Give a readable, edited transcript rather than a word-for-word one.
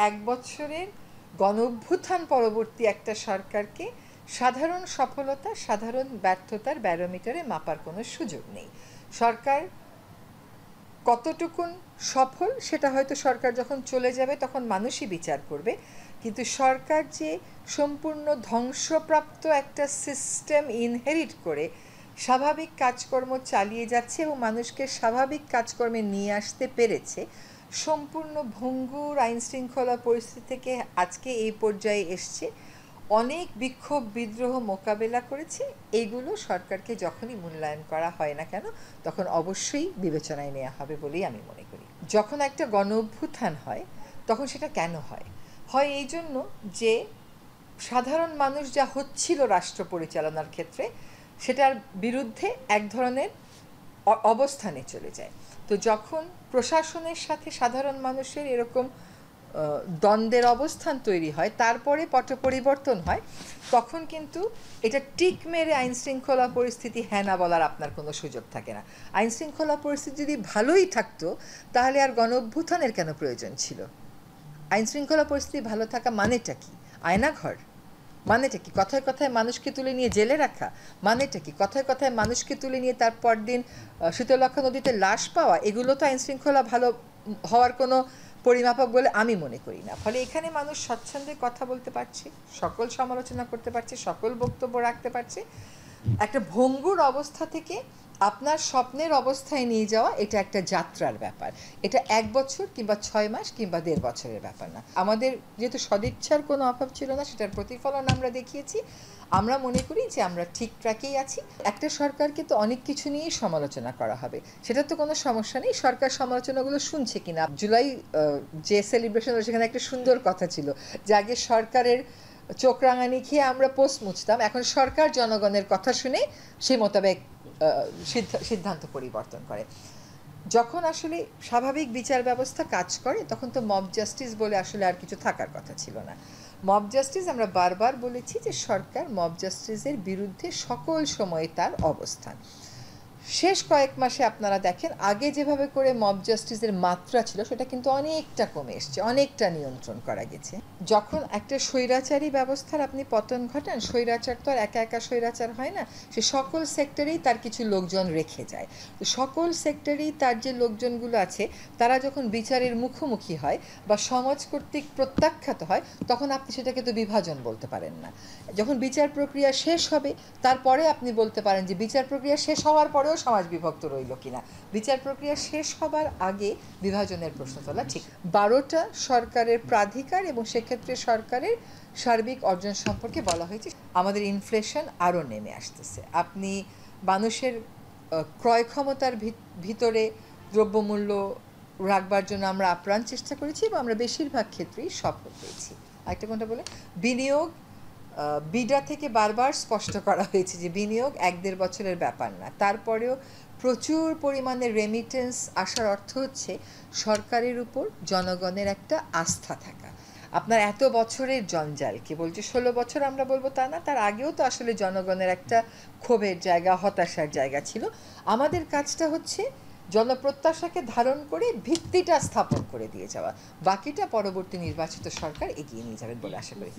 এক বছরের গণঅভ্যুত্থান পরবর্তী একটা সরকারকে সাধারণ সফলতা সাধারণ ব্যর্থতার ব্যারোমিটারে মাপার কোনো সুযোগ নেই। সরকার কতটুকুন সফল সেটা হয়তো সরকার যখন চলে যাবে তখন মানুষই বিচার করবে, কিন্তু সরকার যে সম্পূর্ণ ধ্বংসপ্রাপ্ত একটা সিস্টেম ইনহেরিট করে স্বাভাবিক কাজকর্ম চালিয়ে যাচ্ছে এবং মানুষকে স্বাভাবিক কাজকর্মে নিয়ে আসতে পেরেছে, সম্পূর্ণ ভঙ্গুর আইনশৃঙ্খলা পরিস্থিতি থেকে আজকে এই পর্যায়ে এসছে, অনেক বিক্ষোভ বিদ্রোহ মোকাবেলা করেছে। এইগুলো সরকারকে যখনই মূল্যায়ন করা হয় না কেন তখন অবশ্যই বিবেচনায় নেওয়া হবে বলেই আমি মনে করি। যখন একটা গণ অভ্যুত্থান হয় তখন সেটা কেন হয়? হয় এই জন্য যে সাধারণ মানুষ যা হচ্ছিল রাষ্ট্র পরিচালনার ক্ষেত্রে সেটার বিরুদ্ধে এক ধরনের অবস্থানে চলে যায়। তো যখন প্রশাসনের সাথে সাধারণ মানুষের এরকম দ্বন্দ্বের অবস্থান তৈরি হয়, তারপরে পট পরিবর্তন হয়, তখন কিন্তু এটা টিক মেরে আইনশৃঙ্খলা পরিস্থিতি হ্যাঁ না বলার আপনার কোনো সুযোগ থাকে না। আইনশৃঙ্খলা পরিস্থিতি যদি ভালোই থাকতো তাহলে আর গণ অভ্যুত্থানের কেন প্রয়োজন ছিল? আইনশৃঙ্খলা পরিস্থিতি ভালো থাকা মানেটা কি? আয়নাঘর মানেটা কি? কথায় কথায় মানুষকে তুলে নিয়ে জেলে রাখা মানেটা কি? কথায় কথায় মানুষকে তুলে নিয়ে তার পরদিন শীতলক্ষ্যা নদীতে লাশ পাওয়া, এগুলো তো আইনশৃঙ্খলা ভালো হওয়ার কোনো পরিমাপক বলে আমি মনে করি না। ফলে এখানে মানুষ স্বচ্ছন্দে কথা বলতে পারছে, সকল সমালোচনা করতে পারছে, সকল বক্তব্য রাখতে পারছে। একটা ভঙ্গুর অবস্থা থেকে আপনার স্বপ্নের অবস্থায় নিয়ে যাওয়া এটা একটা যাত্রার ব্যাপার। এটা 1 বছর কিংবা 6 মাস কিংবা 1.5 বছরের ব্যাপার না। আমাদের যেহেতু সদিচ্ছার কোনো অভাব ছিল না, সেটার প্রতিফলন আমরা দেখিয়েছি। আমরা মনে করি যে আমরা ঠিক ট্র্যাকেই আছি। একটা সরকারকে তো অনেক কিছু নিয়েই সমালোচনা করা হবে, সেটা তো কোনো সমস্যা নেই। সরকার সমালোচনাগুলো শুনছে কিনা। জুলাই যে সেলিব্রেশন সেখানে একটা সুন্দর কথা ছিল যে আগে সরকারের চোখ রাঙানি খেয়ে আমরা পোস্ট মুছতাম, এখন সরকার জনগণের কথা শুনে সেই মোতাবেক সিদ্ধান্ত পরিবর্তন করে। যখন আসলে স্বাভাবিক বিচার ব্যবস্থা কাজ করে তখন তো মব জাস্টিস বলে আসলে আর কিছু থাকার কথা ছিল না। মব জাস্টিস, আমরা বারবার বলেছি যে সরকার মব জাস্টিসের বিরুদ্ধে সকল সময়ে তার অবস্থান। শেষ কয়েক মাসে আপনারা দেখেন আগে যেভাবে করে মব জাস্টিসের মাত্রা ছিল সেটা কিন্তু অনেকটা কমে এসছে, অনেকটা নিয়ন্ত্রণ করা গেছে। যখন একটা স্বৈরাচারী ব্যবস্থার আপনি পতন ঘটান, স্বৈরাচার তো আর একা একা স্বৈরাচার হয় না, সে সকল সেক্টরেই তার কিছু লোকজন রেখে যায়। তো সকল সেক্টরেই তার যে লোকজনগুলো আছে তারা যখন বিচারের মুখোমুখি হয় বা সমাজ কর্তৃক প্রত্যাখ্যাত হয় তখন আপনি সেটাকে তো বিভাজন বলতে পারেন না। যখন বিচার প্রক্রিয়া শেষ হবে তারপরে আপনি বলতে পারেন যে বিচার প্রক্রিয়া শেষ হওয়ার পরেও সমাজ বিভক্ত রইল কিনা। বিচার প্রক্রিয়া শেষ হবার আগে বিভাজনের প্রশ্ন তোলা ঠিক। 12টা সরকারের প্রাধিকার এবং সেক্ষেত্রে সরকারের সার্বিক অর্জন সম্পর্কে বলা হয়েছে। আমাদের ইনফ্লেশন আরও নেমে আসতেছে। আপনি মানুষের ক্রয় ক্ষমতার ভিতরে দ্রব্যমূল্য রাখবার জন্য আমরা আপ্রাণ চেষ্টা করেছি এবং আমরা বেশিরভাগ ক্ষেত্রেই সফল হয়েছি। আরেকটা কোনটা বলে বিনিয়োগ, বিডা থেকে বারবার স্পষ্ট করা হয়েছে যে বিনিয়োগ 1-1.5 বছরের ব্যাপার না। তারপরেও প্রচুর পরিমাণে রেমিটেন্স আসার অর্থ হচ্ছে সরকারের উপর জনগণের একটা আস্থা থাকা। আপনার এত বছরের জঞ্জাল, কেবল যে 16 বছর আমরা বলবো তা না, তার আগেও তো আসলে জনগণের একটা ক্ষোভের জায়গা, হতাশার জায়গা ছিল। আমাদের কাজটা হচ্ছে জনপ্রত্যাশাকে ধারণ করে ভিত্তিটা স্থাপন করে দিয়ে যাওয়া। বাকিটা পরবর্তী নির্বাচিত সরকার এগিয়ে নিয়ে যাবেন বলে আশা করি।